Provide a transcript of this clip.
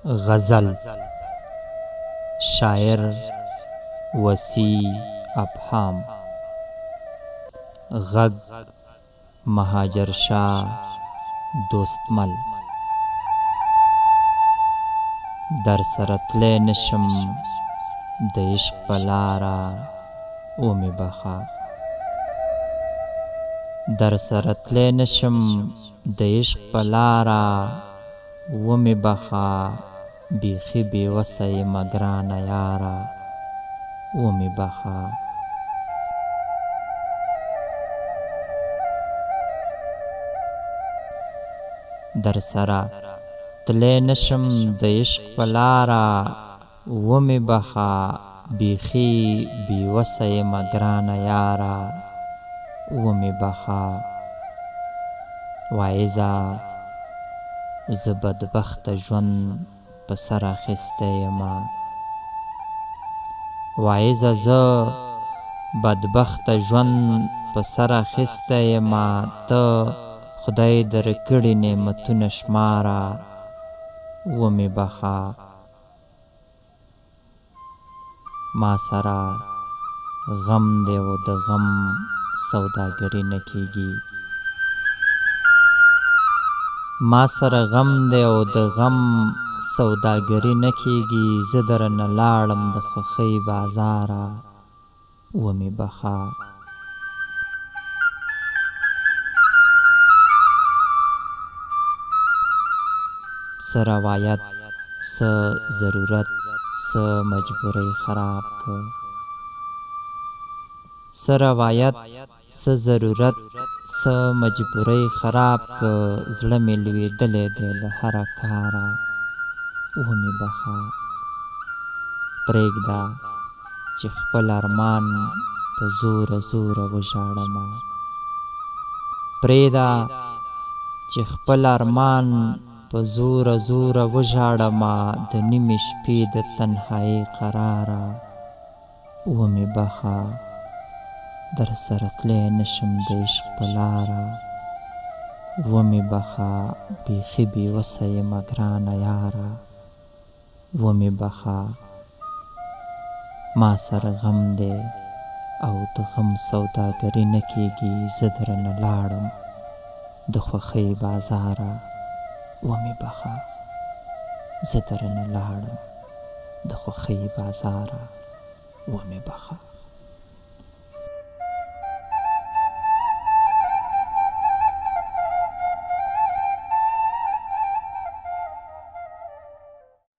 غزل شاعر وسیع ابهام غږ مهاجر شاه دوستمل در سره تلی نشم د عشق په لاره ومې بخا در سره تلی نشم د عشق په لاره ومې بخا بیخي بېوسه یمه ګرانه یاره ومې بخا در سره تلی نشم د عشق په لاره ومې بخا بیخي بېوسه یمه ګرانه یاره ومې بخا وایزه زه بدبخته ژوند په سر اخیستی یمه وایزه زه بدبخته ژوند په سر اخیستی یمه ته خدای درکړي نعمتونه شماره ومې بخا ما سره غم دی او د غم سوداګري نه کیږي ما سره غم دی او د غم سوداګري نه کیږي زه درنه لاړم د خوښۍ بازاره ومې بخا څه روایت څه ضرورت څه مجبورۍ خراب که څه روایت څه ضرورت څه مجبورۍ خراب که زړه مې لوېدلی دی له هره کاره ومې بخا پرېږده چې خپل ارمان په زوره زوره وژاړمه پرېږده چې خپل ارمان په زوره زوره وژاړمه د نیمې شپې د تنهایۍ قراره ومې بخا در سره تلی نشم د عشق په لاره ومې بخا بیخي بېوسه یمه ګرانه یاره ومې بخا ما سره غم دی او د غم سوداګري نه کیږي زه درنه لاړم د خوښۍ بازاره ومې بخا زه درنه لاړم د خوښۍ بازاره ومې بخا